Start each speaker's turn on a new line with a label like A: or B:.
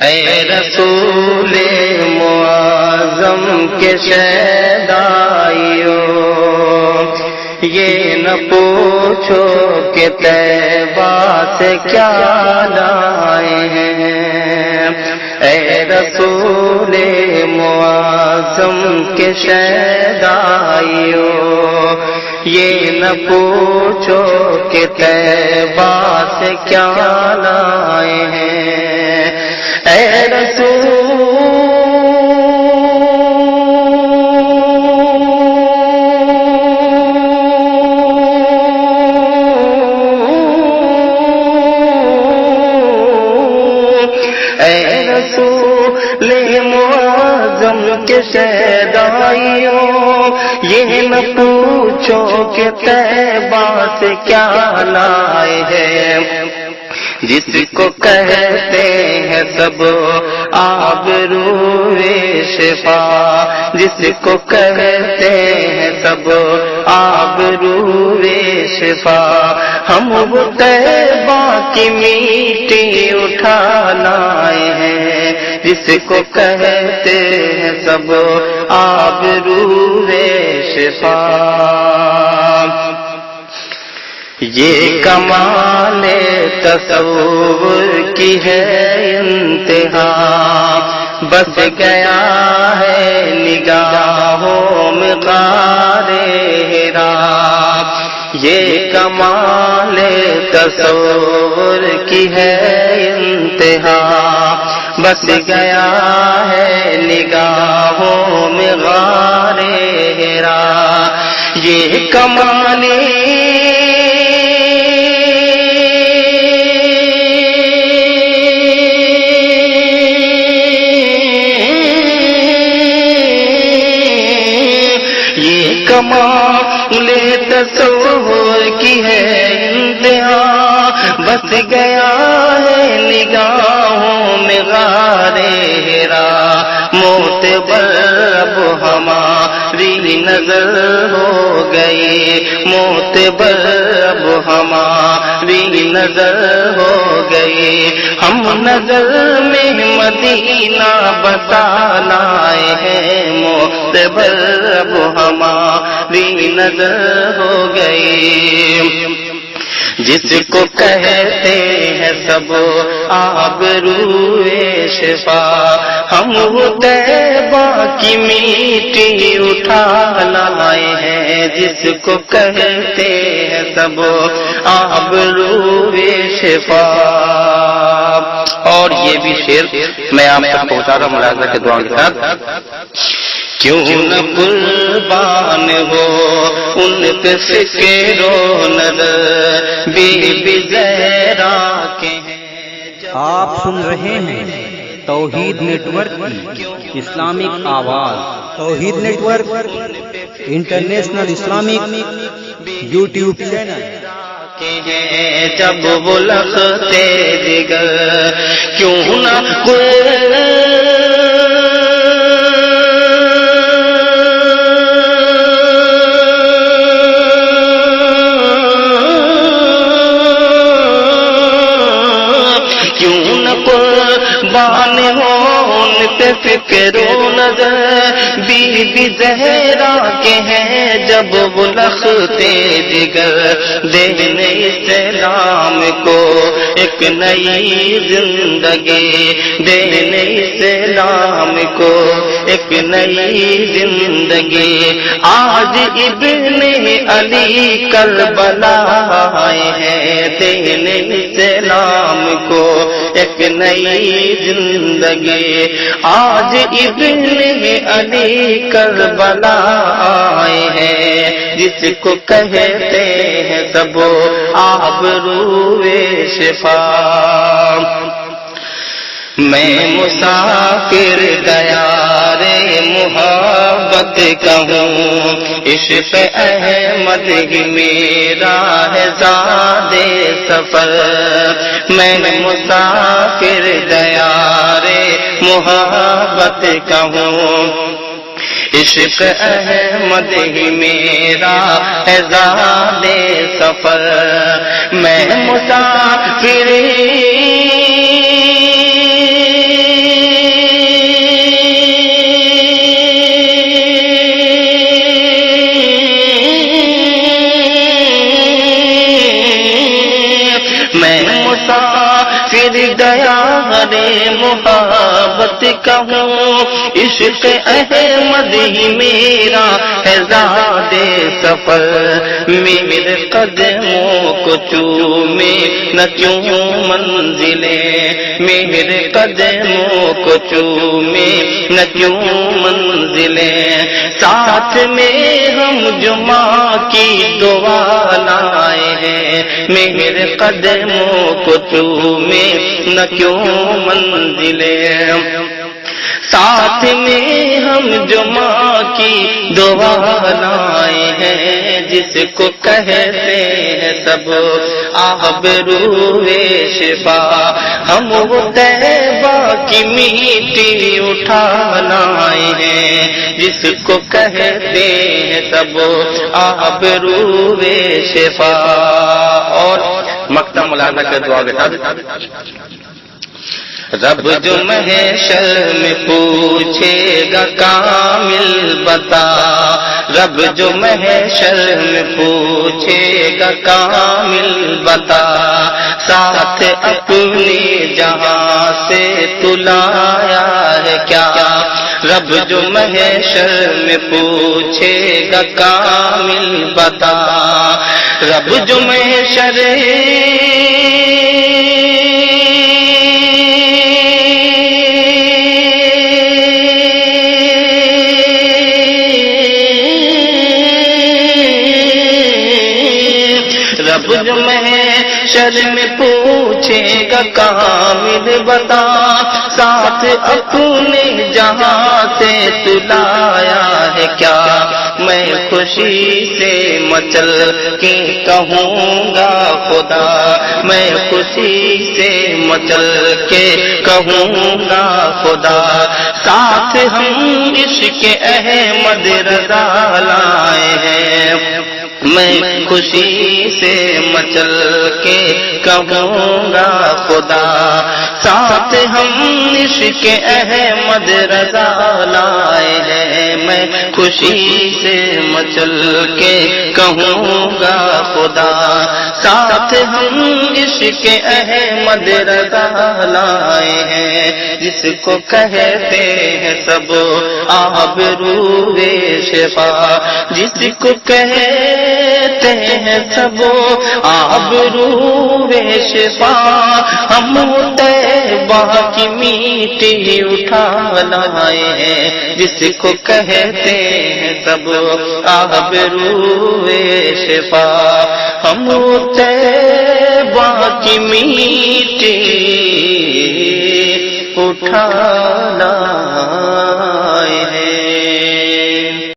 A: اے رسول معظم کے شیدائیو، یہ نہ پوچھو کہ طیبہ سے کیا لائے ہیں۔ اے رسول معظم کے شیدائیو، یہ نہ پوچھو کہ طیبہ سے کیا لائے ہیں۔ اے رسول معظم کے شیدائیو، یہ نہ پوچھو کہ طیبہ سے کیا لائے ہیں۔ جس کو کہتے ہیں سب آبروئے شفا، جس کو کہتے ہیں سب آبروئے شفا، ہم وہ طیبہ کی میٹی اٹھا لائے ہیں۔ جس کو کہتے ہیں سب آبروئے شفا، یہ کمال تصور کی ہے انتہا، بس گیا ہے نگاہوں میں غار حرا۔ یہ کمال تصور کی ہے انتہا، بس گیا ہے نگاہوں میں غار حرا۔ یہ کمال کمال تصور کی ہے انتہا، بس گیا ہے نگاہوں میں غار حرا۔ معتبر اب ہماری نظر ہو گئی، معتبر اب ہماری نظر ہو گئی، ہم نظر میں مدینہ بسا لائے ہیں۔ معتبر اب ہماری نظر ہو گئی، جس کو کہتے ہیں سب آبروئے شفا، ہم وہ طیبہ کی میٹی اٹھا لائے ہیں۔ جس کو کہتے ہیں سب آبروئے شفا۔ اور یہ بھی شعر میں آپ تک پہنچا رہا ہوں ملاحظہ کے دعا کے ساتھ۔ کیوں نہ قربان ہو ان پہ فکر و نظر، بی بی زہرا کے ہیں۔
B: آپ سن رہے ہیں توحید نیٹ ورک کی اسلامک آواز۔ Tawheed network international Islamic YouTube channel.
A: جب وہ لختے دیگر کیوں نہ قربان ہو ان پہ فکر و نظر، بی بی زہرا کے ہیں جب وہ لختے جگر، دینے اسلام کو ایک نئی زندگی، دینے اسلام کو ایک نئی زندگی۔ آج ابن علی کربلا آئے ہیں، دینے اسلام کو ایک نئی زندگی۔ آج ابن علی کربلا آئے ہیں، جس کو کہتے ہیں سب آبروئے شفا۔ میں مسافر دیار محبت کہوں، عشق احمد ہی میرا ہے زاد سفر۔ میں مسافر دیار محبت کہوں، عشق احمد ہی میرا ہے زاد سفر۔ میں مسافر اسرار محبت کہوں، عشق احمد ہی میرا ہے زاد سفر، میرے قدموں کو چومے نہ کیوں منزلیں، میرے قدموں کو چومے نہ کیوں منزلیں، ساتھ میں ہم جمعہ کی دعا لائے ہیں، میرے قدموں کو چومے نہ کیوں منزلیں، ساتھ میں ہم جمعہ کی دعا لائے ہیں، جس کو کہتے ہیں سب آبرو شفا، ہم وہ طیبہ کی میٹھی اٹھا لائے ہیں، جس کو کہتے ہیں سب آبرو شفا۔ اور مقطع ملاحظہ کر دعا کے ساتھ، رب جو محشر میں پوچھے گا کامل بتا، رب جو محشر میں پوچھے گا کامل بتا، ساتھ اپنے جہاں سے تو لایا ہے کیا، رب جو محشر میں پوچھے گا کامل بتا، رب جو محشر جو محشر میں پوچھے گا کامل بتا، ساتھ اپنے جہاں سے تو لایا ہے کیا، میں خوشی سے مچل کے کہوں گا خدا، میں خوشی سے مچل کے کہوں گا خدا، ساتھ ہم عشق احمد رضا لائے ہیں، میں خوشی سے مچل کے کہوں گا خدا، ساتھ ہم عشق احمد رضا لائے ہیں، میں خوشی سے مچل کے کہوں گا خدا، ساتھ ہم عشق احمد رضا لائے ہیں، جس کو کہتے ہیں سب آبرو شفا، جس کو کہتے ہیں سب آبرو شفا، ہم طیبہ کی میٹھی اٹھا لائے ہیں، جس کو کہتے ہیں سب آبرو شفا، ہم طیبہ کی میٹھی اٹھا لائے